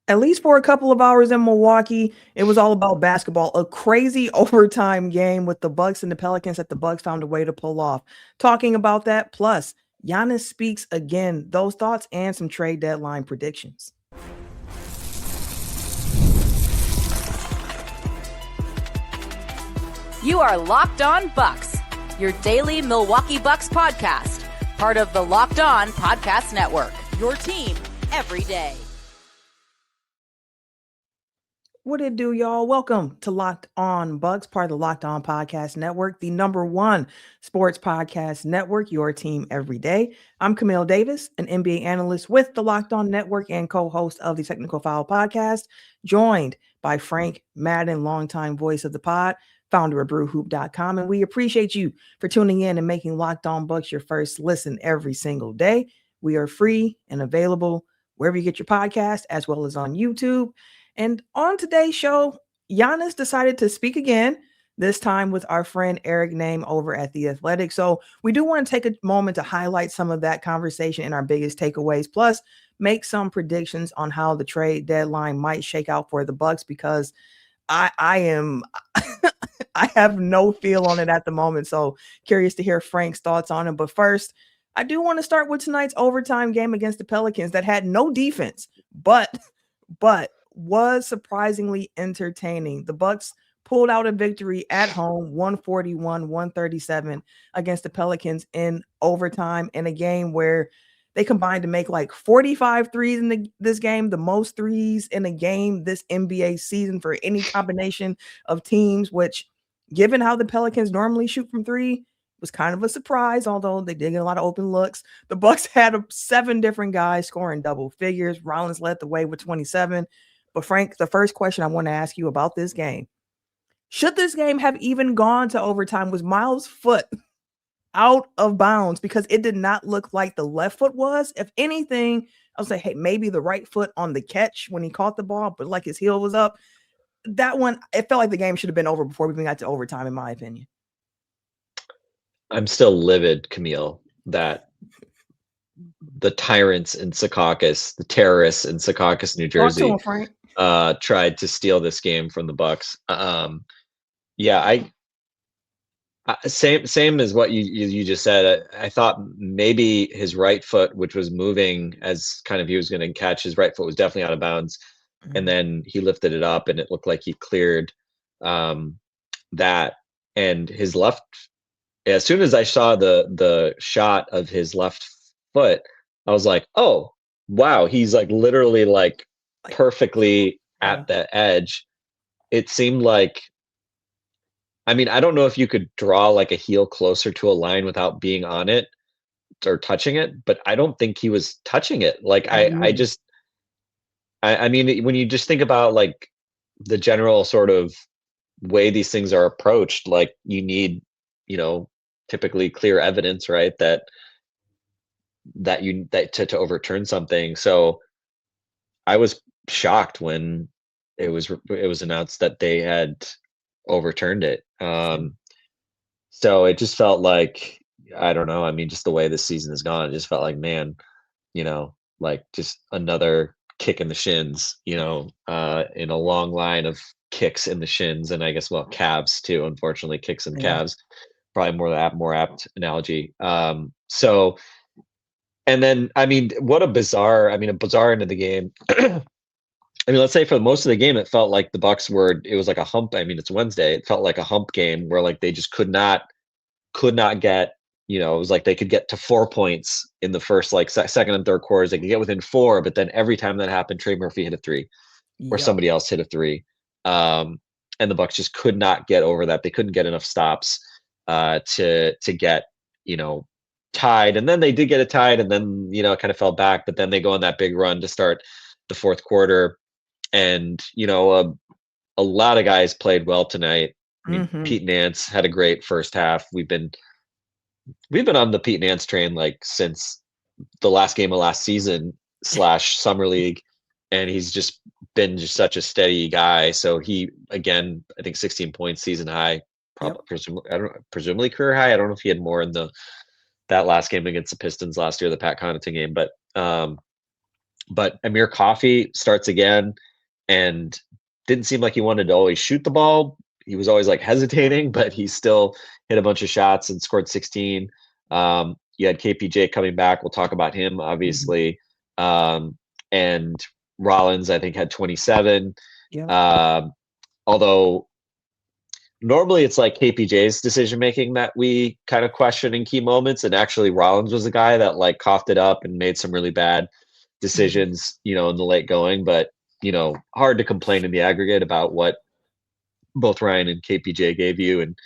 at least for a couple of hours in Milwaukee, it was all about basketball. A crazy overtime game with the Bucks and the Pelicans that the Bucks found a way to pull off. Talking about that, plus Giannis speaks again. Those thoughts and some trade deadline predictions. You are Locked On Bucks, your daily Milwaukee Bucks podcast, part of the Locked On Podcast Network, your team every day. What it do, y'all? Welcome to Locked On Bucks, part of the Locked On Podcast Network, the #1 sports podcast network, your team every day. I'm Camille Davis, an NBA analyst with the Locked On Network and co-host of the Technical Foul podcast, joined by Frank Madden, longtime voice of the pod, founder of brewhoop.com. And we appreciate you for tuning in and making Locked On Bucks your first listen every single day. We are free and available wherever you get your podcast, as well as on YouTube. And on today's show, Giannis decided to speak again, this time with our friend Eric Name over at The Athletic. So we do want to take a moment to highlight some of that conversation and our biggest takeaways, plus make some predictions on how the trade deadline might shake out for the Bucks, because I am I have no feel on it at the moment. So curious to hear Frank's thoughts on it. But first, I do want to start with tonight's overtime game against the Pelicans that had no defense, but was surprisingly entertaining. The Bucks pulled out a victory at home, 141-137 against the Pelicans in overtime, in a game where they combined to make like 45 threes in this game, the most threes in a game this NBA season for any combination of teams, which, given how the Pelicans normally shoot from three, was kind of a surprise, although they did get a lot of open looks. The Bucks had 7 different guys scoring double figures. Rollins led the way with 27. But Frank, the first question I want to ask you about this game, should this game have even gone to overtime? Was Miles' foot out of bounds? Because it did not look like the left foot was. If anything, I would say, hey, maybe the right foot on the catch when he caught the ball, but like his heel was up. That one, it felt like the game should have been over before we even got to overtime, in my opinion. I'm still livid, Camille, that the tyrants in Secaucus, the terrorists in Secaucus, New Jersey, tried to steal this game from the Bucks. Same as what you just said. I thought maybe his right foot, which was moving as kind of he was going to catch, his right foot was definitely out of bounds. Mm-hmm. And then he lifted it up and it looked like he cleared that. And his left, as soon as I saw the shot of his left foot, I was like, oh, wow, he's like literally like perfectly at the edge. It seemed like, I mean, I don't know if you could draw like a heel closer to a line without being on it or touching it, but I don't think he was touching it. Like I mean, when you just think about like the general sort of way these things are approached, like you need, typically clear evidence, right? That to overturn something. So I was shocked when it was announced that they had overturned it. So it just felt like, I don't know. I mean, just the way this season has gone, it just felt like, man, like just another kick in the shins, in a long line of kicks in the shins, and I guess, well, calves too, unfortunately, kicks and calves, probably more apt analogy. So, and then, I mean, a bizarre end of the game. I mean, let's say for most of the game, it felt like the Bucks it was like a hump. I mean, it's Wednesday. It felt like a hump game where like they just could not get, it was like they could get to 4 points in the first, like second and third quarters. They could get within 4, but then every time that happened, Trey Murphy hit a 3 or somebody else hit a 3. And the Bucks just could not get over that. They couldn't get enough stops to get, tied. And then they did get it tied, and then, it kind of fell back, but then they go on that big run to start the fourth quarter. And, a lot of guys played well tonight. I mean, Pete Nance had a great first half. We've been on the Pete Nance train like since the last game of last season / summer league. And he's just been such a steady guy. So he, again, I think 16 points, season high, presumably career high. I don't know if he had more in that last game against the Pistons last year, the Pat Connaughton game, but But Amir Coffey starts again and didn't seem like he wanted to always shoot the ball. He was always like hesitating, but he still hit a bunch of shots and scored 16. You had KPJ coming back. We'll talk about him, obviously. And Rollins, I think, had 27. Yeah. Although normally it's like KPJ's decision making that we kind of question in key moments, and actually Rollins was the guy that like coughed it up and made some really bad decisions, in the late going. But hard to complain in the aggregate about what both Ryan and KPJ gave you. And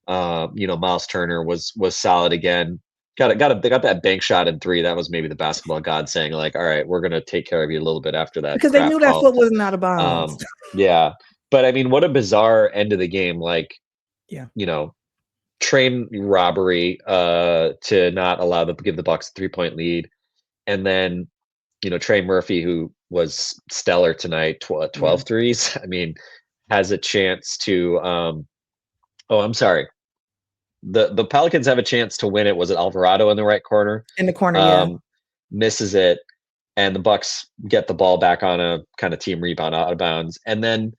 Miles Turner was solid again. Got that bank shot in 3. That was maybe the basketball god saying like, all right, we're gonna take care of you a little bit after that, Because they knew that foot wasn't out of bounds. Yeah, but I mean, what a bizarre end of the game. Like, yeah, train robbery to not allow give the Bucks a 3-point lead, and then Trey Murphy, who was stellar tonight, 12 threes. I mean, has a chance to I'm sorry. The Pelicans have a chance to win it. Was it Alvarado in the right corner? In the corner, misses it, and the Bucks get the ball back on a kind of team rebound out of bounds. And then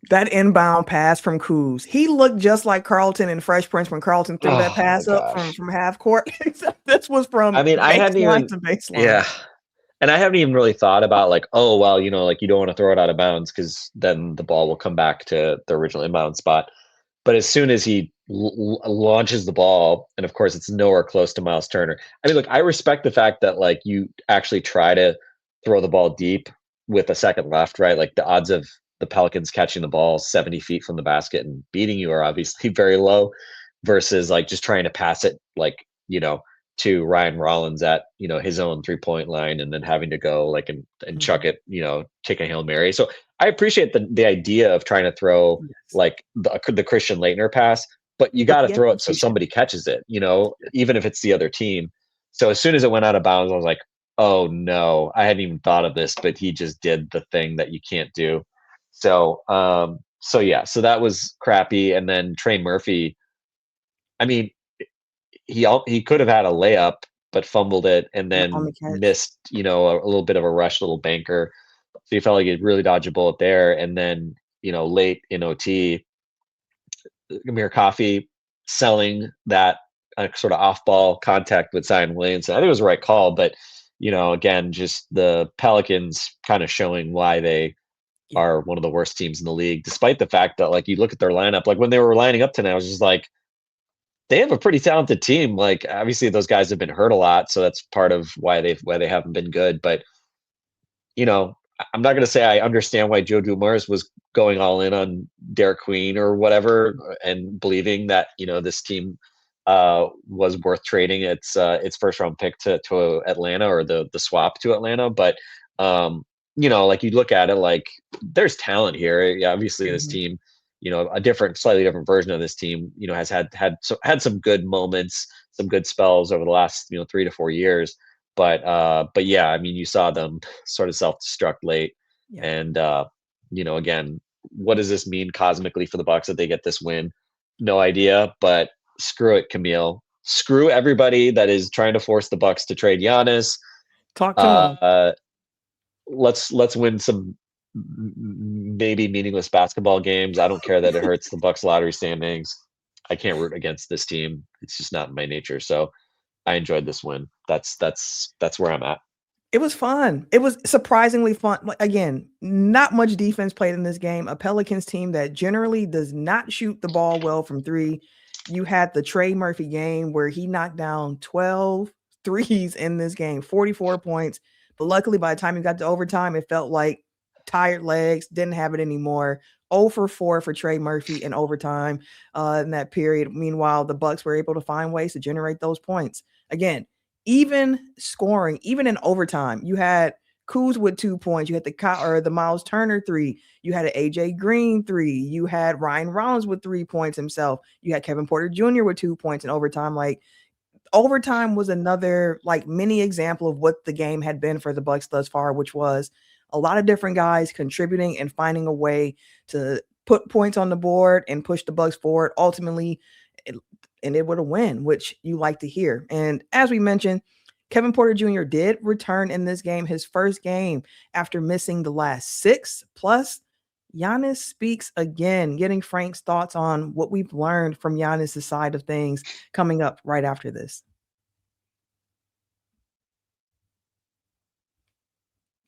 that inbound pass from Kuz, he looked just like Carlton and Fresh Prince when Carlton threw that pass up from half court. This was from I hadn't even to baseline. Yeah. And I haven't even really thought about like, oh, well, like you don't want to throw it out of bounds because then the ball will come back to the original inbound spot. But as soon as he launches the ball, and of course it's nowhere close to Miles Turner. I mean, look, I respect the fact that like you actually try to throw the ball deep with a second left, right? Like the odds of the Pelicans catching the ball 70 feet from the basket and beating you are obviously very low versus like just trying to pass it like, to Ryan Rollins at, his own 3-point line and then having to go like and chuck it, take a Hail Mary. So I appreciate the idea of trying to throw like the Christian Leitner pass, but you got to throw it so somebody catches it, even if it's the other team. So as soon as it went out of bounds, I was like, oh no, I hadn't even thought of this, but he just did the thing that you can't do. So, so that was crappy. And then Trey Murphy, I mean, he could have had a layup, but fumbled it and then missed, a little bit of a rush, little banker. So he felt like he'd really dodge a bullet there. And then, late in OT, Amir Coffey selling that sort of off-ball contact with Zion Williamson. I think it was the right call, but, again, just the Pelicans kind of showing why they are one of the worst teams in the league, despite the fact that, like, you look at their lineup, like when they were lining up tonight, I was just like, they have a pretty talented team. Like, obviously those guys have been hurt a lot, so that's part of why they haven't been good. But, I'm not going to say I understand why Joe Dumars was going all in on Derek Queen or whatever and believing that, this team was worth trading its first round pick to Atlanta or the swap to Atlanta. But, like you look at it, like there's talent here. Yeah, obviously this team, a slightly different version of this team, has had some good moments, some good spells over the last, 3 to 4 years. But yeah, I mean, you saw them sort of self-destruct late. And, again, what does this mean cosmically for the Bucks that they get this win? No idea, but screw it, Camille. Screw everybody that is trying to force the Bucks to trade Giannis. Talk to them. Let's win some maybe meaningless basketball games. I don't care that it hurts the Bucks lottery standings. I can't root against this team. It's just not in my nature. So I enjoyed this win. That's where I'm at. It was fun. It was surprisingly fun. Again, not much defense played in this game. A Pelicans team that generally does not shoot the ball well from 3. You had the Trey Murphy game where he knocked down 12 threes in this game, 44 points. But luckily, by the time you got to overtime, it felt like tired legs, didn't have it anymore. 0 for 4 for Trey Murphy in overtime in that period. Meanwhile, the Bucks were able to find ways to generate those points. Again, even scoring, even in overtime, you had Kuz with 2 points. You had the Miles Turner 3. You had an AJ Green 3. You had Ryan Rollins with 3 points himself. You had Kevin Porter Jr. with 2 points in overtime. Like, overtime was another like mini example of what the game had been for the Bucks thus far, which was a lot of different guys contributing and finding a way to put points on the board and push the Bucks forward. Ultimately, and it would a win, which you like to hear. And as we mentioned, Kevin Porter Jr. did return in this game, his first game after missing the last 6. Plus, Giannis speaks again, getting Frank's thoughts on what we've learned from Giannis' side of things coming up right after this.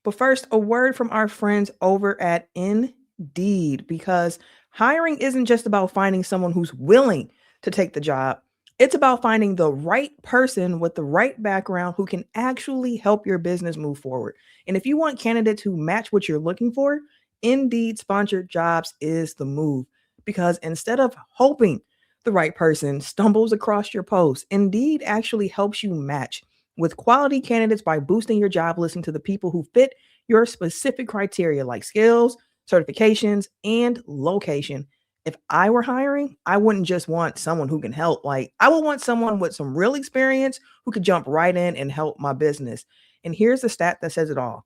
But first, a word from our friends over at Indeed, because hiring isn't just about finding someone who's willing to take the job. It's about finding the right person with the right background who can actually help your business move forward. And if you want candidates who match what you're looking for, Indeed sponsored jobs is the move. Because instead of hoping the right person stumbles across your post, Indeed actually helps you match with quality candidates by boosting your job listing to the people who fit your specific criteria like skills, certifications, and location. If I were hiring, I wouldn't just want someone who can help. Like, I would want someone with some real experience who could jump right in and help my business. And here's the stat that says it all.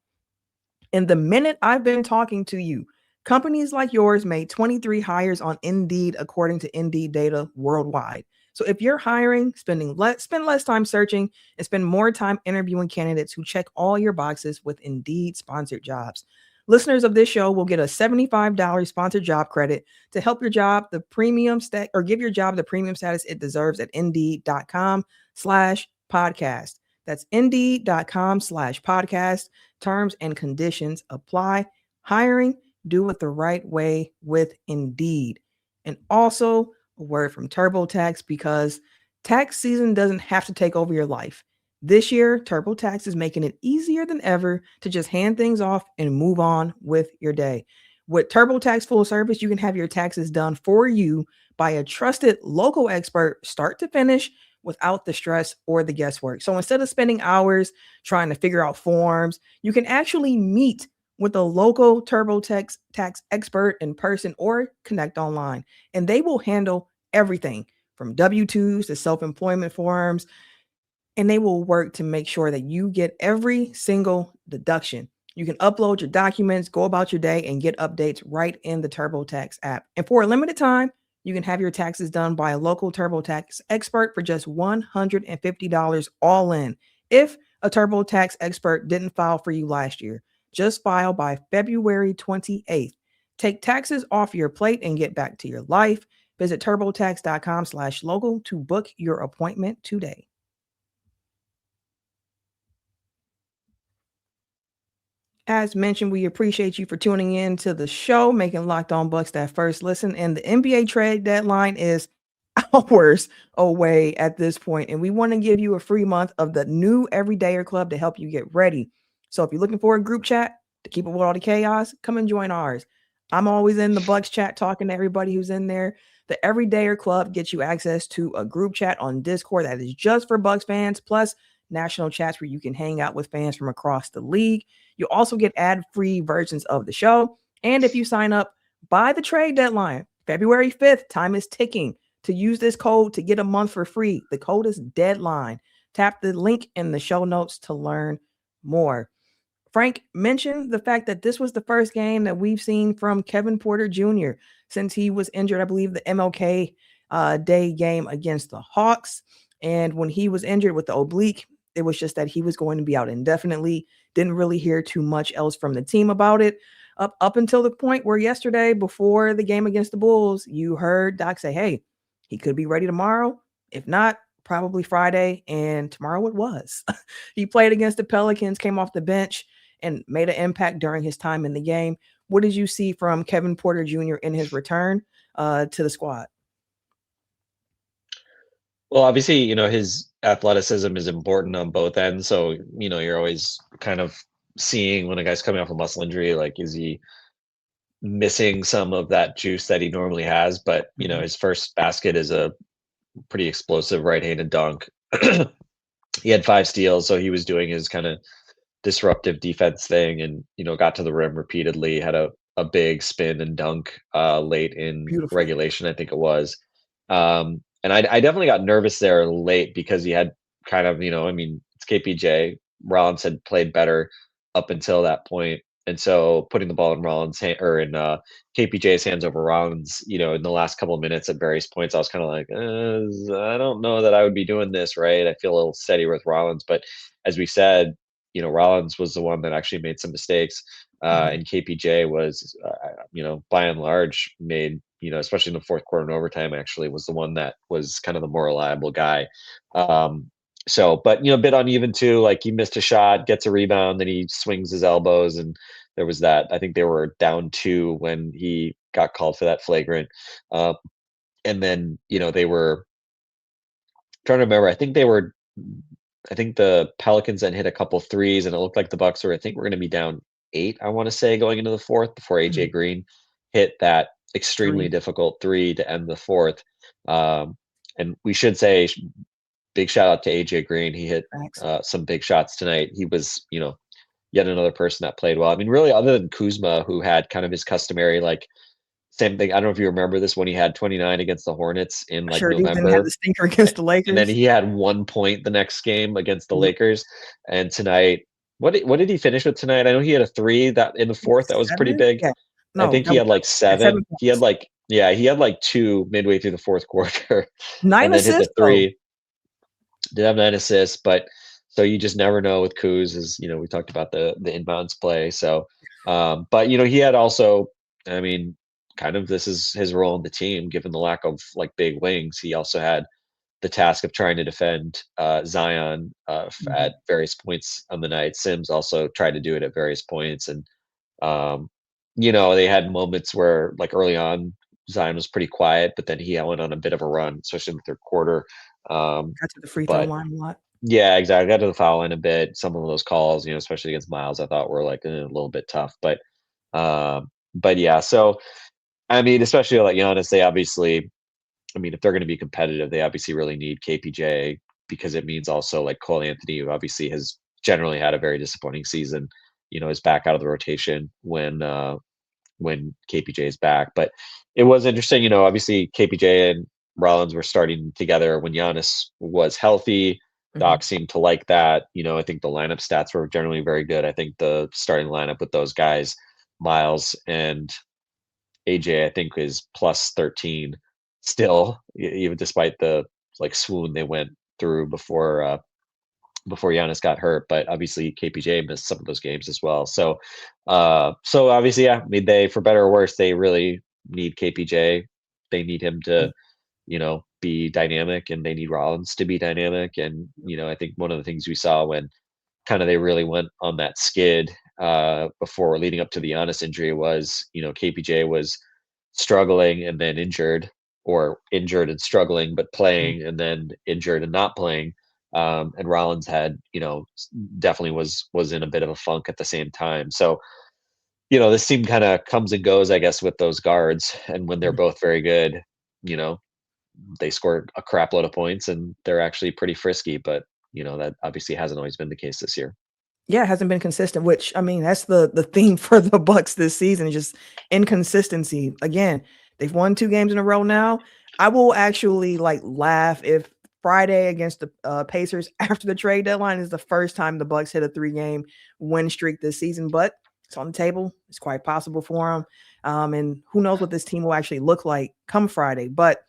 In the minute I've been talking to you, companies like yours made 23 hires on Indeed, according to Indeed data worldwide. So if you're hiring, spend less time searching and spend more time interviewing candidates who check all your boxes with Indeed sponsored jobs. Listeners of this show will get a $75 sponsored job credit to help your job the premium or give your job the premium status it deserves at indeed.com/podcast. That's indeed.com/podcast. Terms and conditions apply. Hiring, do it the right way with Indeed. And also a word from TurboTax, because tax season doesn't have to take over your life. This year, TurboTax is making it easier than ever to just hand things off and move on with your day. With TurboTax Full Service, you can have your taxes done for you by a trusted local expert, start to finish, without the stress or the guesswork. So instead of spending hours trying to figure out forms, you can actually meet with a local TurboTax tax expert in person or connect online, and they will handle everything from W-2s to self-employment forms, and they will work to make sure that you get every single deduction. You can upload your documents, go about your day, and get updates right in the TurboTax app. And for a limited time, you can have your taxes done by a local TurboTax expert for just $150 all in. If a TurboTax expert didn't file for you last year, just file by February 28th. Take taxes off your plate and get back to your life. Visit turbotax.com/local to book your appointment today. As mentioned, we appreciate you for tuning in to the show, making Locked On Bucks that first listen. And the NBA trade deadline is hours away at this point, and we want to give you a free month of the new Everydayer Club to help you get ready. So if you're looking for a group chat to keep up with all the chaos, come and join ours. I'm always in the Bucks chat talking to everybody who's in there. The Everydayer Club gets you access to a group chat on Discord that is just for Bucks fans, plus national chats where you can hang out with fans from across the league. You'll also get ad-free versions of the show. And if you sign up by the trade deadline, February 5th, time is ticking to use this code to get a month for free. The code is deadline. Tap the link in the show notes to learn more. Frank mentioned the fact that this was the first game that we've seen from Kevin Porter Jr. since he was injured, I believe, the MLK Day game against the Hawks. And when he was injured with the oblique, it was just that he was going to be out indefinitely. Didn't really hear too much else from the team about it up until the point where yesterday, before the game against the Bulls, you heard Doc say, hey, he could be ready tomorrow. If not, probably Friday. And tomorrow it was. He played against the Pelicans, came off the bench, and made an impact during his time in the game. What did you see from Kevin Porter Jr. in his return to the squad? Well, obviously, his athleticism is important on both ends. So, you're always kind of seeing when a guy's coming off a muscle injury, like, is he missing some of that juice that he normally has? But, his first basket is a pretty explosive right-handed dunk. He had 5 steals, so he was doing his kind of disruptive defense thing and, got to the rim repeatedly, had a big spin and dunk late in Beautiful. regulation, I think it was. And I definitely got nervous there late because he had kind of, it's KPJ. Rollins had played better up until that point. And so putting the ball in Rollins' hand, or in KPJ's hands over Rollins, in the last couple of minutes at various points, I was kind of like, I don't know that I would be doing this, right? I feel a little steady with Rollins, but as we said, Rollins was the one that actually made some mistakes, and KPJ was, by and large, made, especially in the fourth quarter and overtime, actually was the one that was kind of the more reliable guy. But a bit uneven too. Like he missed a shot, gets a rebound, then he swings his elbows, and there was that. I think they were down 2 when he got called for that flagrant. And then they were trying to remember. I think the Pelicans then hit a couple threes, and it looked like the Bucks were. I think we're going to be down 8. I want to say going into the fourth before AJ Green hit that extremely difficult 3 to end the fourth. And we should say, big shout out to AJ Green. He hit some big shots tonight. He was, yet another person that played well. I mean, really, other than Kuzma, who had kind of his customary, same thing. I don't know if you remember this, when he had 29 against the Hornets in November. Then he had the stinker against the Lakers. And then he had 1 point the next game against the Lakers. And tonight, what did he finish with tonight? I know he had a 3 that in the fourth that was pretty big. Yeah. No, I think he had 7. He had he had 2 midway through the fourth quarter. 9 assists. Hit the 3. Did have 9 assists, but so you just never know with Kuz, as we talked about the inbounds play. So, but he had also, I mean, kind of this is his role in the team, given the lack of big wings. He also had the task of trying to defend Zion at various points on the night. Sims also tried to do it at various points, and they had moments where early on Zion was pretty quiet, but then he went on a bit of a run, especially in the third quarter. Got to the free throw line a lot. Yeah, exactly. Got to the foul line a bit. Some of those calls, especially against Miles, I thought were a little bit tough. But yeah. So I mean, especially Giannis, they obviously, I mean, if they're going to be competitive, they obviously really need KPJ, because it means also Cole Anthony, who obviously has generally had a very disappointing season, is back out of the rotation when KPJ is back. But it was interesting, obviously KPJ and Rollins were starting together when Giannis was healthy. Doc seemed to like that. I think the lineup stats were generally very good. I think the starting lineup with those guys, Miles and AJ, I think is plus 13 still, even despite the swoon they went through before Giannis got hurt. But obviously KPJ missed some of those games as well. So obviously, yeah, I mean, they, for better or worse, they really need KPJ. They need him to be dynamic, and they need Rollins to be dynamic. And I think one of the things we saw when kind of they really went on that skid before leading up to the Giannis injury was, KPJ was struggling and then injured, or injured and struggling but playing, and then injured and not playing. And Rollins had, definitely was in a bit of a funk at the same time. So, this team kind of comes and goes, I guess, with those guards. And when they're both very good, they score a crap load of points, and they're actually pretty frisky. But that obviously hasn't always been the case this year. Yeah, it hasn't been consistent, which, I mean, that's the theme for the Bucks this season, is just inconsistency. Again, they've won 2 games in a row now. I will actually laugh if Friday against the Pacers after the trade deadline is the first time the Bucks hit a 3-game win streak this season, but it's on the table. It's quite possible for them. And who knows what this team will actually look like come Friday. But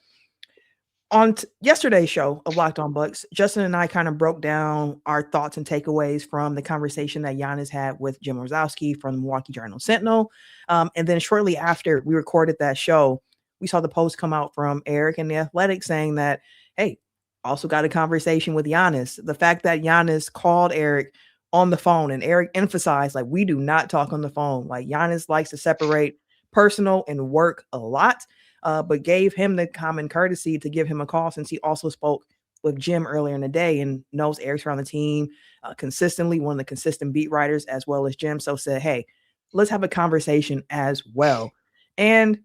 on yesterday's show of Locked On Bucks, Justin and I kind of broke down our thoughts and takeaways from the conversation that Giannis had with Jim Wrzowski from the Milwaukee Journal-Sentinel. And then shortly after we recorded that show, we saw the post come out from Eric and The Athletic saying that, hey, also got a conversation with Giannis. The fact that Giannis called Eric on the phone, and Eric emphasized, we do not talk on the phone. Giannis likes to separate personal and work a lot. But gave him the common courtesy to give him a call, since he also spoke with Jim earlier in the day and knows Eric's around the team consistently, one of the consistent beat writers, as well as Jim. So said, hey, let's have a conversation as well. And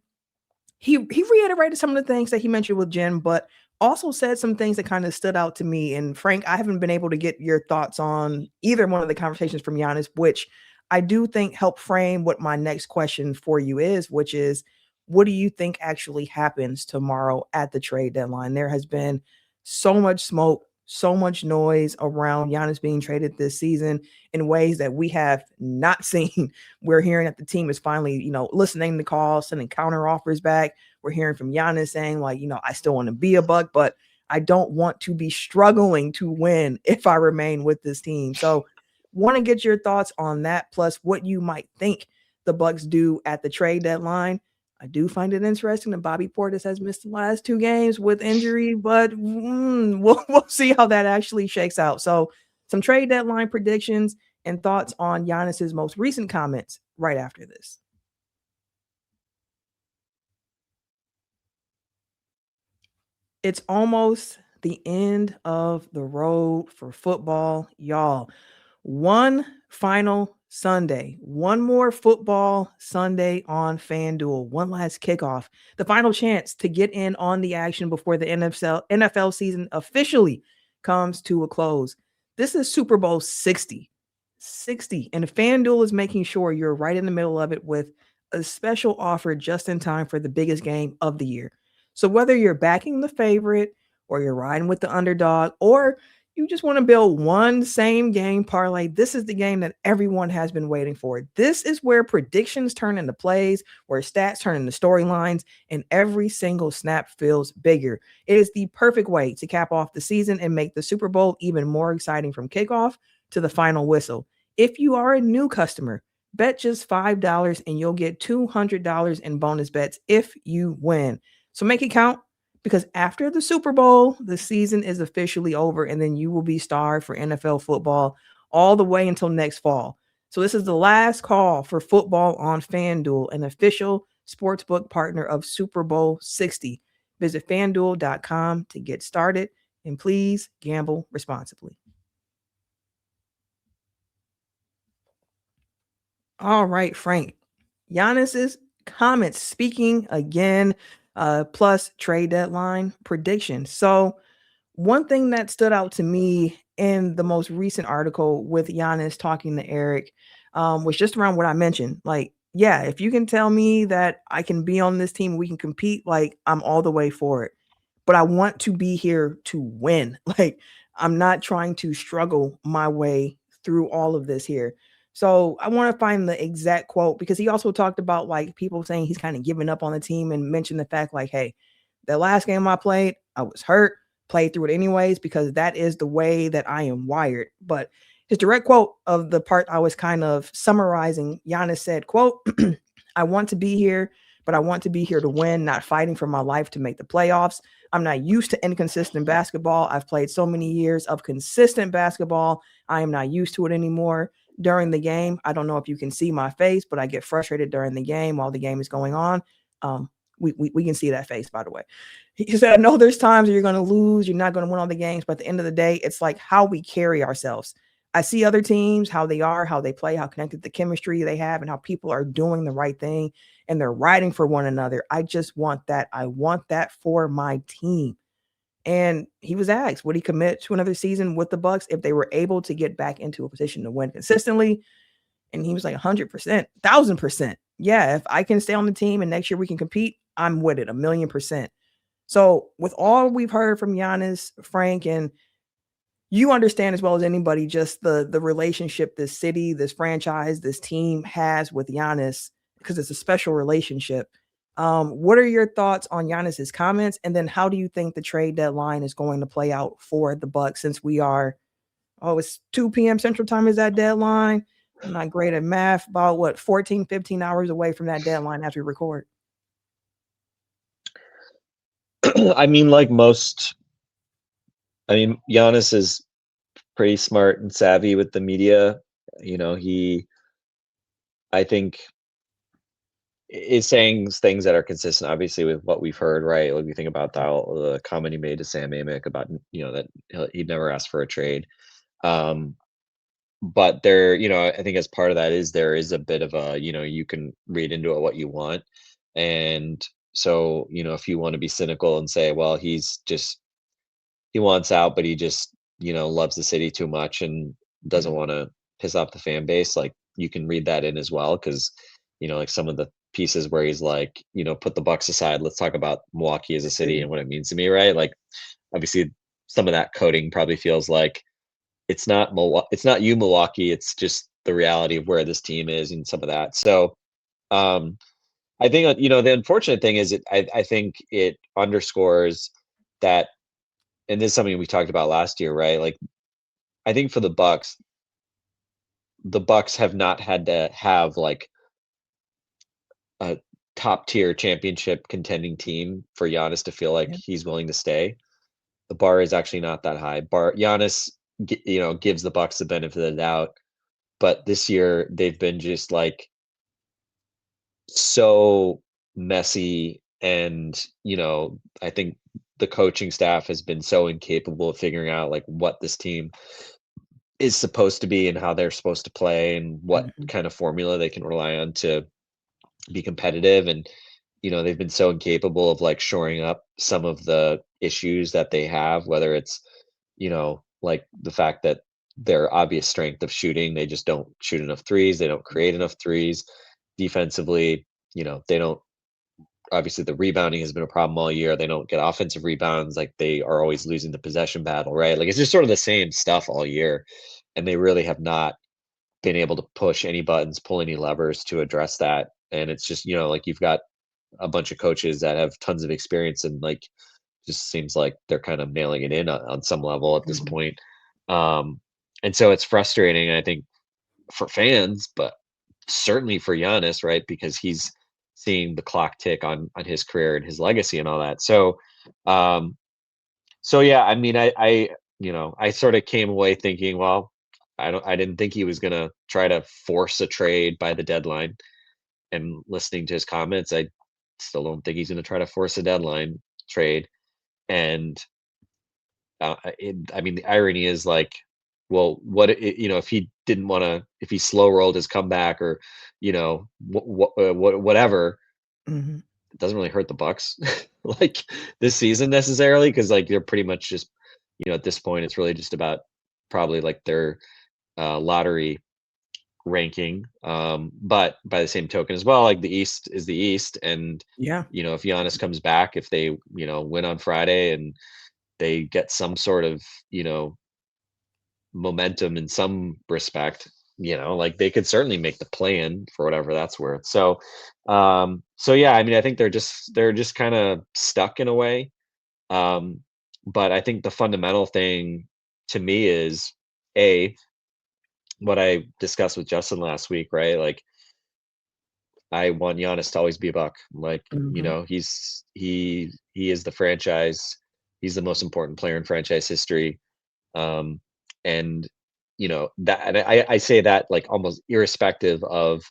he reiterated some of the things that he mentioned with Jim, but also said some things that kind of stood out to me. And Frank, I haven't been able to get your thoughts on either one of the conversations from Giannis, which I do think help frame what my next question for you is, which is, what do you think actually happens tomorrow at the trade deadline? There has been so much smoke so much noise around Giannis being traded this season in ways that we have not seen. We're hearing that the team is finally, listening to calls, sending counter offers back. We're hearing from Giannis saying, like, I still want to be a Buck, but I don't want to be struggling to win if I remain with this team. So want to get your thoughts on that, plus what you might think the Bucks do at the trade deadline. I do find it interesting that Bobby Portis has missed the last 2 games with injury, but we'll see how that actually shakes out. So some trade deadline predictions and thoughts on Giannis's most recent comments right after this. It's almost the end of the road for football, y'all. One final Sunday, one more football Sunday on FanDuel, one last kickoff, the final chance to get in on the action before the NFL season officially comes to a close. This is Super Bowl 60, and FanDuel is making sure you're right in the middle of it with a special offer just in time for the biggest game of the year. So whether you're backing the favorite or you're riding with the underdog, or you just want to build one same game parlay, this is the game that everyone has been waiting for. This is where predictions turn into plays, where stats turn into storylines, and every single snap feels bigger. It is the perfect way to cap off the season and make the Super Bowl even more exciting from kickoff to the final whistle. If you are a new customer, bet just $5 and you'll get $200 in bonus bets if you win. So make it count, because after the Super Bowl, the season is officially over, and then you will be starved for NFL football all the way until next fall. So this is the last call for football on FanDuel, an official sportsbook partner of Super Bowl 60. Visit FanDuel.com to get started, and please gamble responsibly. All right, Frank. Giannis's comments, speaking again, plus trade deadline prediction. So one thing that stood out to me in the most recent article with Giannis talking to Eric was just around what I mentioned. Like, yeah, if you can tell me that I can be on this team, we can compete, like, I'm all the way for it. But I want to be here to win. Like, I'm not trying to struggle my way through all of this here. So I want to find the exact quote, because he also talked about, like, people saying he's kind of giving up on the team, and mentioned the fact, like, hey, the last game I played, I was hurt, played through it anyways, because that is the way that I am wired. But his direct quote of the part I was kind of summarizing, Giannis said, quote, I want to be here, but I want to be here to win, not fighting for my life to make the playoffs. I'm not used to inconsistent basketball. I've played so many years of consistent basketball. I am not used to it anymore. During the game, I don't know if you can see my face, but I get frustrated during the game while the game is going on. We can see that face, by the way. He said, I know there's times where you're going to lose, you're not going to win all the games, but at the end of the day, it's like how we carry ourselves. I see other teams, how they are, how they play, how connected the chemistry they have, and how people are doing the right thing and they're riding for one another. I just want that. I want that for my team. And he was asked, would he commit to another season with the Bucks if they were able to get back into a position to win consistently? And he was like 100%, 1,000%. Yeah, if I can stay on the team and next year we can compete, I'm with it 1,000,000%. So with all we've heard from Giannis, Frank, and you understand as well as anybody just the relationship this city, this franchise, this team has with Giannis, because it's a special relationship. What are your thoughts on Giannis's comments? And then how do you think the trade deadline is going to play out for the Bucks, since we are, it's 2 p.m. Central Time is that deadline. I'm not great at math, about 14, 15 hours away from that deadline as we record. I mean, Giannis is pretty smart and savvy with the media. I think, is saying things that are consistent, obviously, with what we've heard, right? Like, we think about the comment he made to Sam Amick about, that he'd never asked for a trade. But there, I think as part of that there is a bit of a, you can read into it what you want. And so, if you want to be cynical and say, well, he wants out, but he just, loves the city too much and doesn't want to piss off the fan base, like, you can read that in as well. Because, like, some of the pieces where he's like, put the Bucks aside, let's talk about Milwaukee as a city and what it means to me, right? Like, obviously some of that coding probably feels like it's not you, Milwaukee. It's just the reality of where this team is and some of that. So I think the unfortunate thing is I think it underscores that, and this is something we talked about last year, right? Like I think for the Bucks have not had to have like a top tier championship contending team for Giannis to feel like Yeah. he's willing to stay. The bar is actually not that high. Giannis, gives the Bucks the benefit of the doubt, but this year they've been just like so messy, and I think the coaching staff has been so incapable of figuring out like what this team is supposed to be and how they're supposed to play and what Mhm. kind of formula they can rely on to be competitive. And they've been so incapable of like shoring up some of the issues that they have, whether it's like the fact that their obvious strength of shooting, they just don't shoot enough threes, they don't create enough threes. Defensively, they don't, obviously the rebounding has been a problem all year. They don't get offensive rebounds, like they are always losing the possession battle, right? Like it's just sort of the same stuff all year, and they really have not been able to push any buttons, pull any levers to address that. And it's just, like you've got a bunch of coaches that have tons of experience, and like just seems like they're kind of mailing it in on some level at this Mhm. point. And so it's frustrating, I think, for fans, but certainly for Giannis, right? Because he's seeing the clock tick on his career and his legacy and all that. Um, so yeah, I mean, I sort of came away thinking, well, I didn't think he was gonna try to force a trade by the deadline. And listening to his comments, I still don't think he's gonna try to force a deadline trade. And I mean, the irony is like, well, if he didn't want to, if he slow rolled his comeback, or whatever, Mhm. it doesn't really hurt the Bucks like this season necessarily, because like they're pretty much just, at this point it's really just about probably like their lottery ranking. But by the same token as well, like the East is the East, and Yeah. if Giannis comes back, if they win on Friday and they get some sort of momentum in some respect, like they could certainly make the plan for whatever that's worth. So yeah, I mean, I think they're just kind of stuck in a way. um but I think the fundamental thing to me is, a, what I discussed with Justin last week, right? Like I want Giannis to always be a Buck. Like, Mhm. he is the franchise. He's the most important player in franchise history. Um, and that, and I say that like almost irrespective of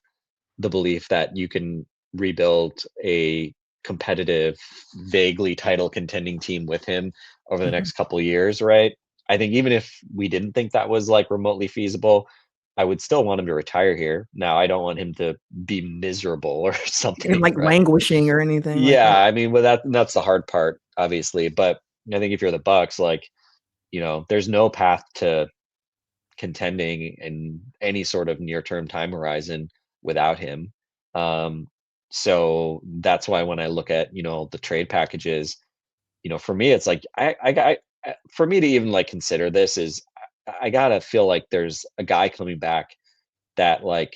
the belief that you can rebuild a competitive, vaguely title contending team with him over the Mhm. next couple years, right? I think even if we didn't think that was like remotely feasible, I would still want him to retire here. Now, I don't want him to be miserable or And, something, like, right? languishing or anything like Yeah, that. I mean, well, that's the hard part, obviously. But I think if you're the Bucks, like, there's no path to contending in any sort of near-term time horizon without him. Um, so that's why when I look at, the trade packages, for me, it's like for me to even like consider this is I gotta feel like there's a guy coming back that like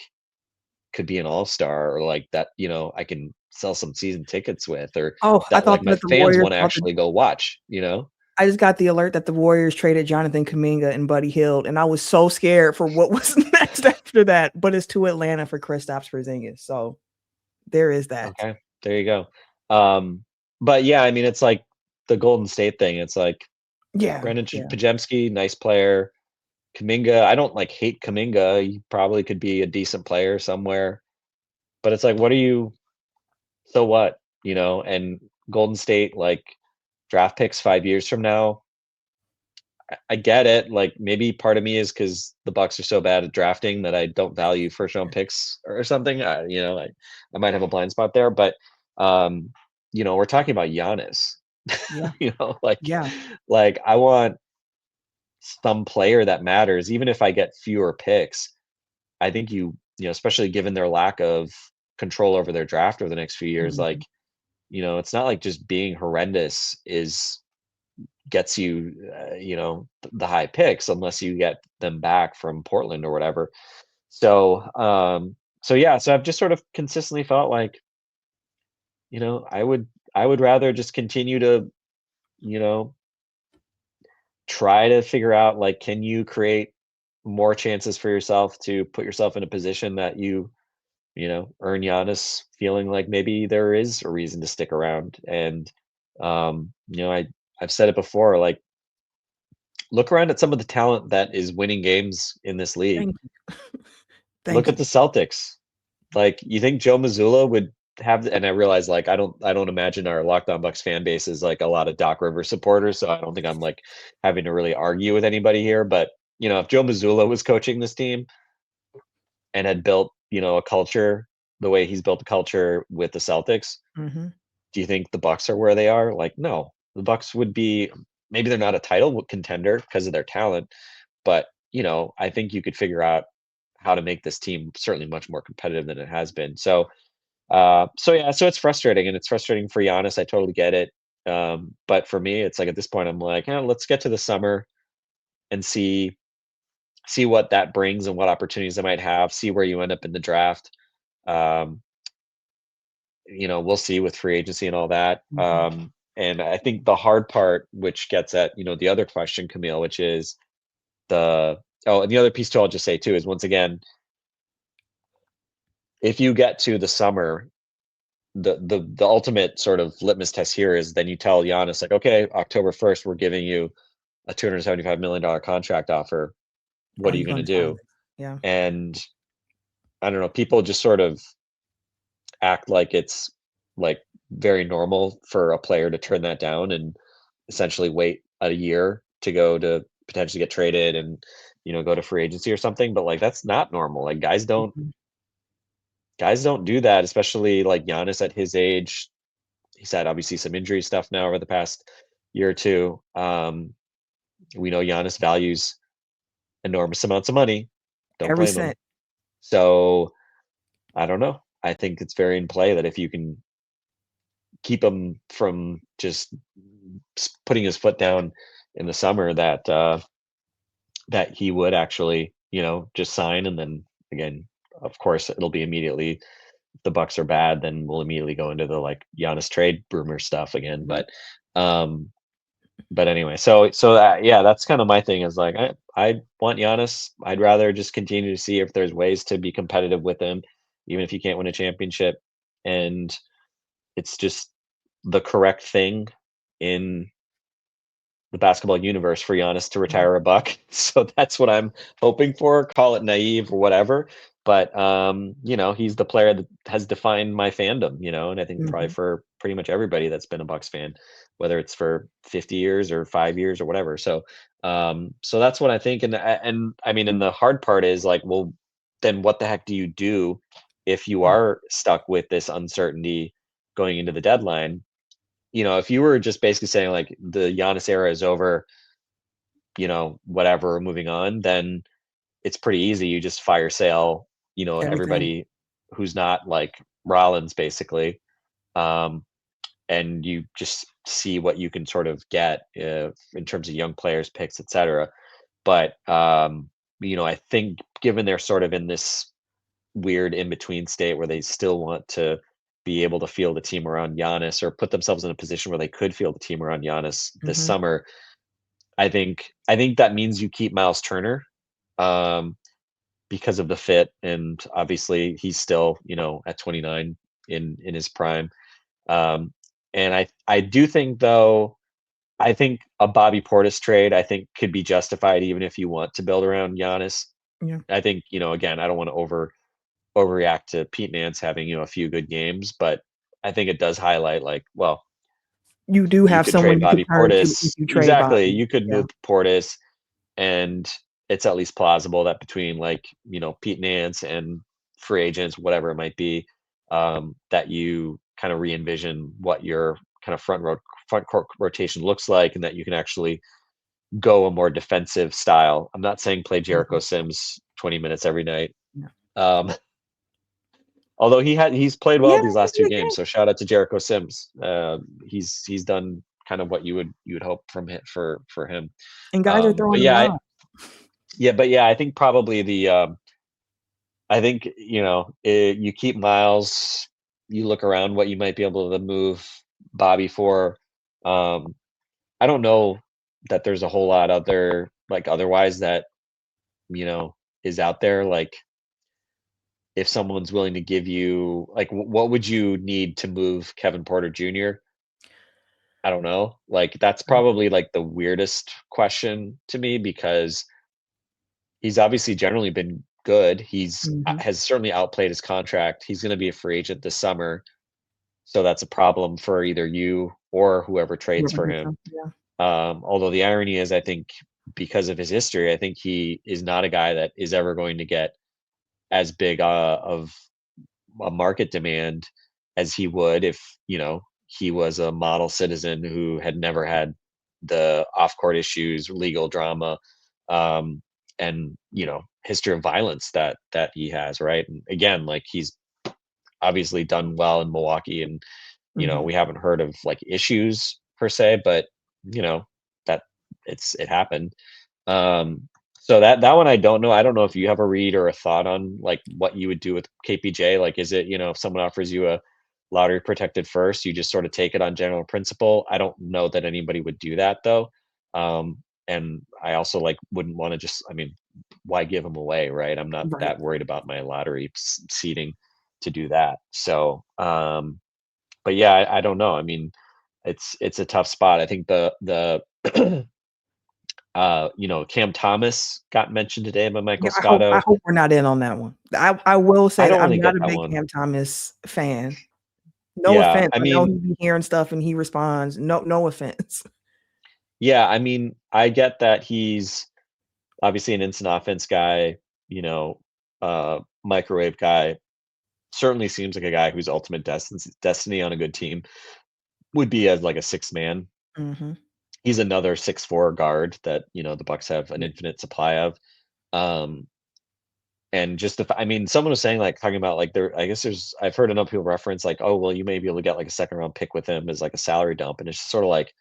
could be an all-star, or like that, I can sell some season tickets with, or Oh, I that thought like my that the fans Warriors want to about to actually go watch. I just got the alert that the Warriors traded Jonathan Kuminga and Buddy Hield, and I was so scared for what was next after that, but it's to Atlanta for Kristaps Porzingis, so there is that. Okay, there you go. But yeah, I mean, it's like the Golden State thing. It's like Yeah, Brendan yeah. Pajemski, nice player. Kuminga, I don't like hate Kuminga. He probably could be a decent player somewhere, but it's like, what are you? So what? And Golden State, like draft picks 5 years from now. I get it. Like maybe part of me is because the Bucks are so bad at drafting that I don't value first round picks or something. I might have a blind spot there, but um, we're talking about Giannis. Yeah, you know, like yeah. like I want some player that matters, even if I get fewer picks. I think especially given their lack of control over their draft over the next few years, Mhm. like, it's not like just being horrendous is gets you, the high picks unless you get them back from Portland or whatever. So, so I've just sort of consistently felt like, I would rather just continue to, you know, try to figure out, like, can you create more chances for yourself to put yourself in a position that earn Giannis feeling like maybe there is a reason to stick around. And, I've said it before, like, look around at some of the talent that is winning games in this league. Thank you. Look Thank at you. the Celtics. Like, you think Joe Mazzulla would have, and I realize, like, I don't imagine our Locked On Bucks fan base is like a lot of Doc Rivers supporters, so I don't think I'm like having to really argue with anybody here. But if Joe Mazzulla was coaching this team and had built, a culture the way he's built a culture with the Celtics, Mm-hmm. do you think the Bucks are where they are? Like, no. The Bucks would be, maybe they're not a title contender because of their talent, but I think you could figure out how to make this team certainly much more competitive than it has been. So it's frustrating, and it's frustrating for Giannis. I totally get it. But for me, it's like at this point, I'm like, let's get to the summer and see what that brings and what opportunities I might have. See where you end up in the draft. Um, we'll see with free agency and all that. Mm-hmm. And I think the hard part, which gets at the other question, Camille, which is and the other piece too, I'll just say too, is once again, if you get to the summer, the ultimate sort of litmus test here is then you tell Giannis, like, okay, October 1st, we're giving you a $275 million contract offer. What Are are you you going to going to sign do? this? Yeah. And I don't know, people just sort of act like it's like very normal for a player to turn that down and essentially wait a year to go to potentially get traded and go to free agency or something. But like, that's not normal. Like, Mhm. guys don't do that, especially like Giannis at his age. He's had obviously some injury stuff now over the past year or two. We know Giannis values enormous amounts of money. Don't Every blame him. cent. So I don't know. I think it's very in play that if you can keep him from just putting his foot down in the summer, that he would actually, just sign. And then again, of course, it'll be immediately, if the Bucks are bad, then we'll immediately go into the like Giannis trade rumor stuff again. Right. But anyway, so that, yeah, that's kind of my thing, is like, I want Giannis. I'd rather just continue to see if there's ways to be competitive with him, even if you can't win a championship. And it's just the correct thing in the basketball universe for Giannis to Mhm. retire a Buck. So that's what I'm hoping for. Call it naive or whatever. But he's the player that has defined my fandom, and I think probably Mhm. for pretty much everybody that's been a Bucks fan, whether it's for 50 years or 5 years or whatever. So that's what I think. And I mean, and the hard part is like, well, then what the heck do you do if you Mm. are stuck with this uncertainty going into the deadline? If you were just basically saying like the Giannis era is over, whatever, moving on, then it's pretty easy. You just fire sale, Everything. everybody who's not like Rollins, basically, um, and you just see what you can sort of get in terms of young players, picks, etc. But I think given they're sort of in this weird in between state where they still want to be able to field the team around Giannis, or put themselves in a position where they could field the team around Giannis this Mhm. summer. I think that means you keep Miles Turner, um, because of the fit, and obviously he's still at 29 in his prime. Um, and I do think, though, I think a Bobby Portis trade, I think, could be justified even if you want to build around Giannis. Yeah. I think, again, I don't want to overreact to Pete Nance having, a few good games, but I think it does highlight, like, well, You do you have could trade someone you could Bobby turn to if Portis. you trade Exactly. Bobby. You could Yeah. move Portis, and it's at least plausible that between, like, Pete Nance and free agents, whatever it might be, that you kind of re-envision what your kind of front court rotation looks like, and that you can actually go a more defensive style. I'm not saying play Jericho Mhm. Sims 20 minutes every night. Yeah. Um, Although he's played well Yeah, these last two yeah, games, yeah. so shout out to Jericho Sims. He's done kind of what you would hope from him for him. And guys are But throwing yeah, them I think probably I think you keep Miles. You look around what you might be able to move Bobby for. I don't know that there's a whole lot other like otherwise that is out there. Like if someone's willing to give you like what would you need to move Kevin Porter Jr.? I don't know. Like that's Right. probably like the weirdest question to me because he's obviously generally been good. He's Mhm. has certainly outplayed his contract. He's going to be a free agent this summer, so that's a problem for either you or whoever trades Whoever for gets him. them, yeah. Although the irony is, I think because of his history, I think he is not a guy that is ever going to get as big of a market demand as he would if he was a model citizen who had never had the off-court issues, legal drama, um, and history of violence that he has, right? And again, like he's obviously done well in Milwaukee, and Mhm. we haven't heard of like issues per se, but that it happened. So that one I don't know. I don't know if you have a read or a thought on like what you would do with KPJ. Like, is it if someone offers you a lottery protected first, you just sort of take it on general principle? I don't know that anybody would do that though. And I also like wouldn't want to just. I mean, why give them away, right? I'm not Right. that worried about my lottery seating to do that. So, but yeah, I don't know. I mean, it's a tough spot. I think the Cam Thomas got mentioned today by Michael Yeah, I Scotto. hope we're not in on that one. I will I say that don't I'm really not get a that big one. Cam Thomas fan. No Yeah, offense. I I know mean, he be hearing stuff and he responds. No offense. yeah, I mean, I get that he's obviously an instant offense guy, microwave guy. Certainly seems like a guy whose ultimate destiny on a good team would be as like a six man. Mhm. He's another 6'4" guard that the Bucks have an Yeah. infinite supply of. Um, And just I mean, someone was saying like talking about like I guess I've heard enough people reference like, oh well, you may be able to get like a second round pick with him as like a salary dump, and it's just sort of like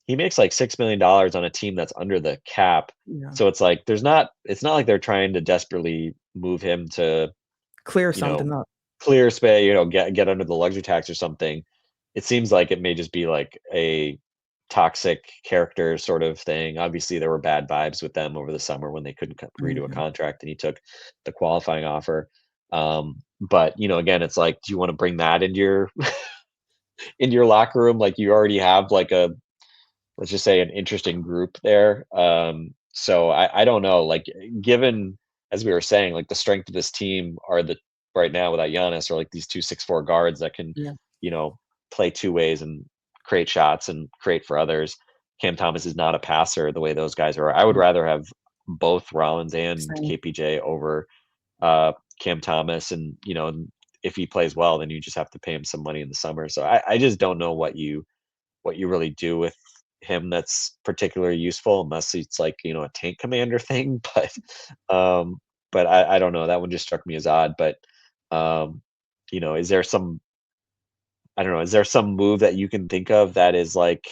he makes like $6 million on a team that's under the cap. Yeah. So it's like it's not like they're trying to desperately move him to Clear you know something up. clear space, get under the luxury tax or something. It seems like it may just be like a toxic character sort of thing. Obviously, there were bad vibes with them over the summer when they couldn't agree to a Mhm. contract and he took the qualifying offer. But again, it's like, do you want to bring that into your into your locker room? Like you already have like let's just say an interesting group there. So I don't know. Like given as we were saying, like the strength of this team are the right now without Giannis are like these 2 6'4" guards that can, Yeah. you know, play two ways and create shots and create for others. Cam Thomas is not a passer the way those guys are. I would Right. rather have both Rollins and Same. KPJ over Cam Thomas, and if he plays well, then you just have to pay him some money in the summer. So I just don't know what you really do with him that's particularly useful unless it's like a tank commander thing. Um but I don't know, that one just struck me as odd. But is there some, I don't know, is there some move that you can think of that is like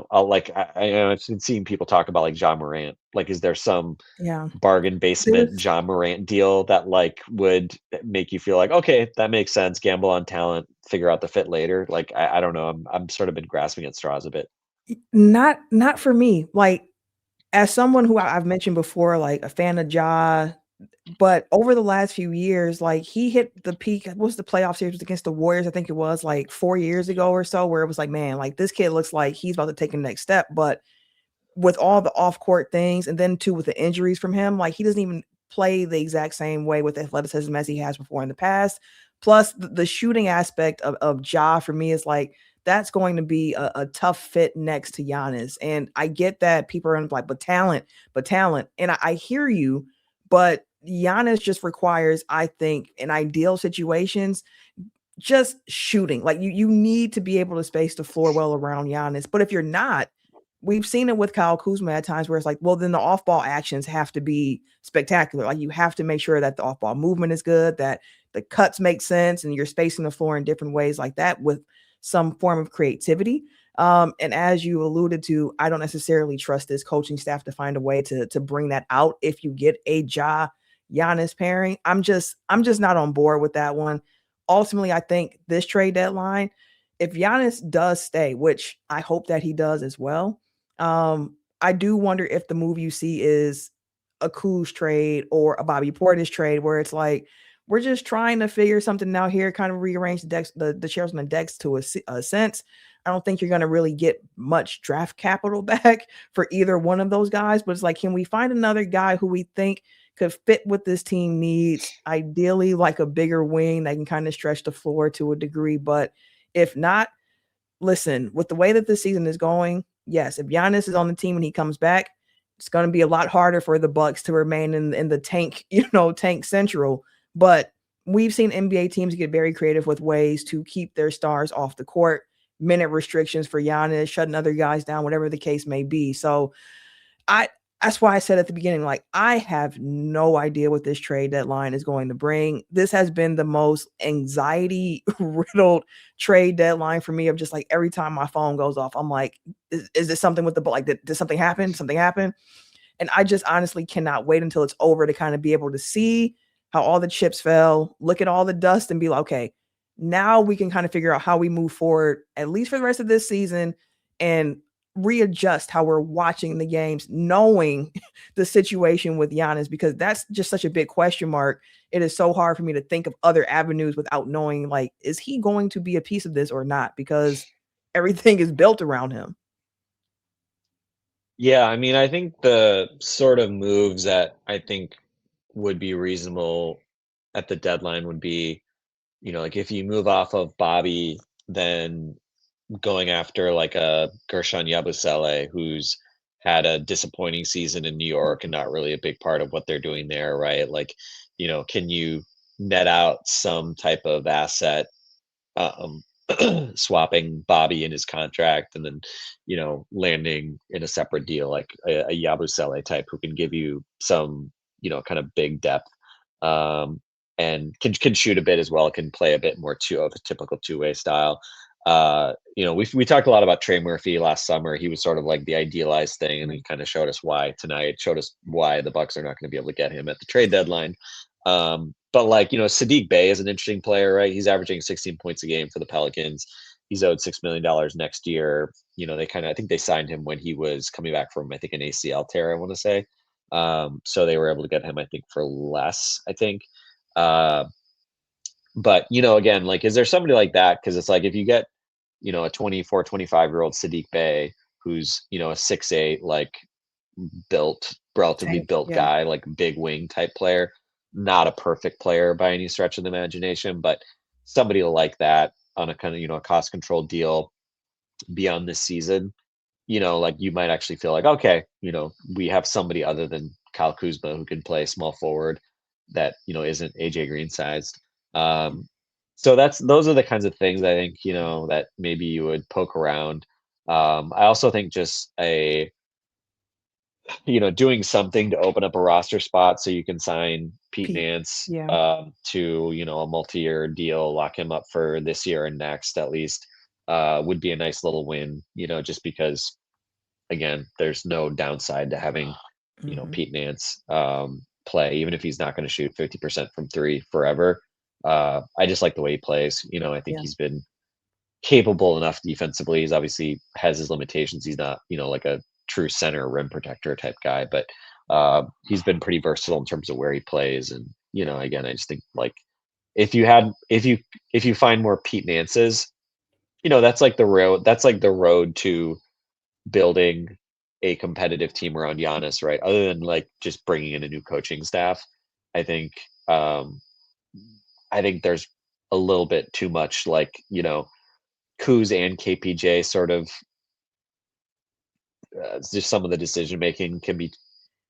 I'll like I know I've been seeing people talk about like John Morant. Like is there some Yeah. bargain basement There's John Morant deal that like would make you feel like, okay, that makes sense, gamble on talent, figure out the fit later? Like I don't know, I'm sort of been grasping at straws a bit. not for me. Like, as someone who I've mentioned before, like a fan of Ja, but over the last few years, like he hit the peak. What was the playoff series against the Warriors? I think it was like 4 years ago or so, where it was like, man, like this kid looks like he's about to take a next step. But with all the off court things, and then too with the injuries from him, like he doesn't even play the exact same way with athleticism as he has before in the past. Plus, the shooting aspect of Ja for me is like that's going to be a tough fit next to Giannis. And I get that people are like, but talent. And I hear you, but Giannis just requires, I think, in ideal situations, just shooting. Like you need to be able to space the floor well around Giannis. But if you're not, we've seen it with Kyle Kuzma at times where it's like, well, then the off-ball actions have to be spectacular. Like you have to make sure that the off-ball movement is good, that the cuts make sense, and you're spacing the floor in different ways like that. some form of creativity. And as you alluded to, I don't necessarily trust this coaching staff to find a way to bring that out. If you get a Giannis pairing, I'm just not on board with that one. Ultimately, I think this trade deadline, if Giannis does stay, which I hope that he does as well, I do wonder if the move you see is a Kuz trade or a Bobby Portis trade, where it's like we're just trying to figure something out here, kind of rearrange the decks, the chairs on the decks to a sense. I don't think you're going to really get much draft capital back for either one of those guys, but it's like, can we find another guy who we think could fit what this team needs? Ideally, like a bigger wing that can kind of stretch the floor to a degree. But if not, listen, with the way that this season is going, yes, if Giannis is on the team and he comes back, it's going to be a lot harder for the Bucks to remain in the tank, tank central. But we've seen NBA teams get very creative with ways to keep their stars off the court, minute restrictions for Giannis, shutting other guys down, whatever the case may be. So I that's why I said at the beginning, like, I have no idea what this trade deadline is going to bring. This has been the most anxiety riddled trade deadline for me, of just like every time my phone goes off, I'm like, is this something with the, like, did something happen? Something happen? And I just honestly cannot wait until it's over to kind of be able to see how all the chips fell, look at all the dust and be like, okay, now we can kind of figure out how we move forward, at least for the rest of this season, and readjust how we're watching the games, knowing the situation with Giannis, because that's just such a big question mark. It is so hard for me to think of other avenues without knowing, like, is he going to be a piece of this or not? Because everything is built around him. Yeah, I mean, I think the sort of moves that I think would be reasonable at the deadline would be, like if you move off of Bobby, then going after like a Gershon Yabusele, who's had a disappointing season in New York and not really a big part of what they're doing there, right? Like, can you net out some type of asset, um, swapping Bobby in his contract, and then, landing in a separate deal like a Yabusele type who can give you some, kind of big depth, and can shoot a bit as well, can play a bit more of a typical two-way style. We talked a lot about Trey Murphy last summer. He was sort of like the idealized thing, and he kind of showed us why tonight. Showed us why the Bucks are not going to be able to get him at the trade deadline. But like, Sadiq Bey is an interesting player, right? He's averaging 16 points a game for the Pelicans. He's owed $6 million next year. I think they signed him when he was coming back from, I think, an ACL tear, I want to say. So they were able to get him, I think, for less, I think. But, again, like, is there somebody like that? Because it's like, if you get, a 24, 25-year-old Sadiq Bey, who's, a 6'8", like, relatively built Yeah. guy, like big wing type player, not a perfect player by any stretch of the imagination, but somebody like that on a kind of, a cost control deal beyond this season, like, you might actually feel like, okay, we have somebody other than Kyle Kuzma who can play small forward that, isn't AJ Green sized. So those are the kinds of things I think, that maybe you would poke around. I also think just doing something to open up a roster spot so you can sign Pete Nance, Yeah. to, a multi-year deal, lock him up for this year and next at least, would be a nice little win, just because, again, there's no downside to having, Pete Nance, play, even if he's not going to shoot 50% from three forever. I just like the way he plays. I think Yeah. he's been capable enough defensively. He's obviously has his limitations. He's not, like a true center rim protector type guy, but he's been pretty versatile in terms of where he plays. And, again, I just think, like, if you find more Pete Nances, that's like the road to building a competitive team around Giannis, right? Other than like just bringing in a new coaching staff, I think um, I think there's a little bit too much, like, Kuz and KPJ sort of, just some of the decision making can be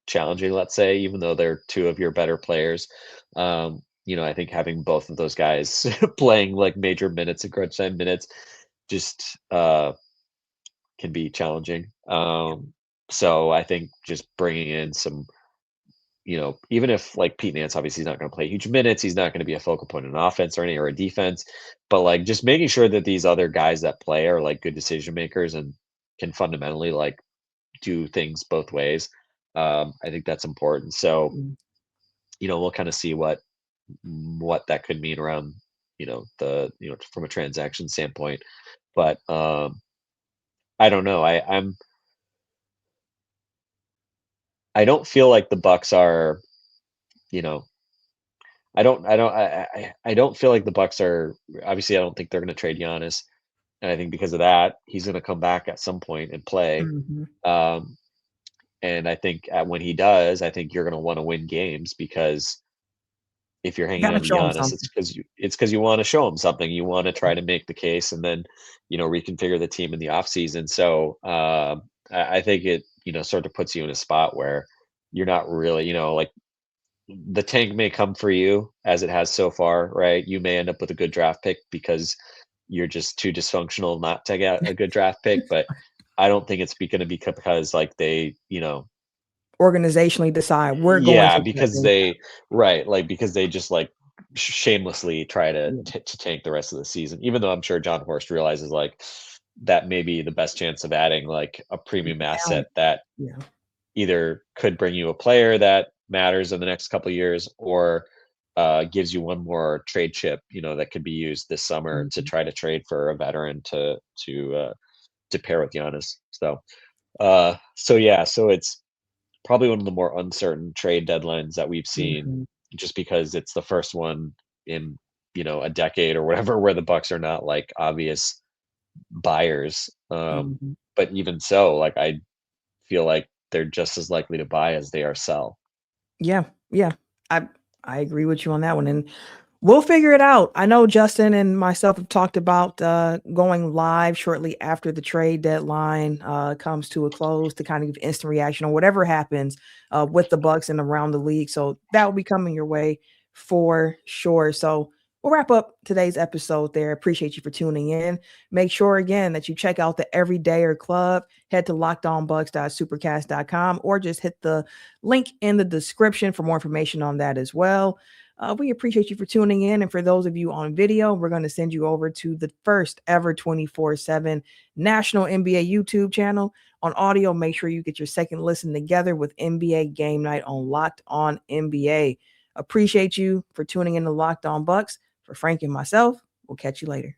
challenging, let's say, even though they're two of your better players. I think having both of those guys playing like major minutes and crunch time minutes just can be challenging. So I think just bringing in some, even if like Pete Nance, obviously he's not going to play huge minutes, he's not going to be a focal point in offense or a defense, but like just making sure that these other guys that play are like good decision makers and can fundamentally like do things both ways. I think that's important. So, we'll kind of see what that could mean around, from a transaction standpoint. But I don't know. I don't feel like the Bucks are, you know, I don't feel like the Bucks are, obviously I don't think they're going to trade Giannis. And I think because of that, he's going to come back at some point and play. Um, and I think when he does, I think you're going to want to win games, because if you're hanging Gotta on to show him Giannis, something. it's because you want to show him something. You want to try to make the case, and then reconfigure the team in the offseason. So I think it sort of puts you in a spot where you're not really like the tank may come for you as it has so far, right? You may end up with a good draft pick because you're just too dysfunctional not to get a good draft pick, but I don't think it's going to be because like they Organizationally decide we're going yeah, to get because things they right, like, because they just, like, shamelessly try to done. to tank the rest of the season, even though I'm sure John Horst realizes, like, that may be the best chance of adding, like, a premium asset Talent. that Yeah. either could bring you a player that matters in the next couple of years, or, gives you one more trade chip, that could be used this summer to Mhm. try to trade for a veteran to pair with Giannis. So it's probably one of the more uncertain trade deadlines that we've seen, Mhm. just because it's the first one in, a decade or whatever, where the Bucks are not like obvious buyers. Mhm. But even so, like I feel like they're just as likely to buy as they are sell. Yeah, yeah. I I agree with you on that one, and we'll figure it out. I know Justin and myself have talked about going live shortly after the trade deadline comes to a close to kind of give instant reaction on whatever happens with the Bucks and around the league. So that will be coming your way for sure. So we'll wrap up today's episode there. Appreciate you for tuning in. Make sure again that you check out the Everydayer Club. Head to lockedonbucks.supercast.com or just hit the link in the description for more information on that as well. We appreciate you for tuning in. And for those of you on video, we're going to send you over to the first ever 24/7 national NBA YouTube channel. On audio, make sure you get your second listen together with NBA Game Night on Locked On NBA. Appreciate you for tuning in to Locked On Bucks. For Frank and myself, we'll catch you later.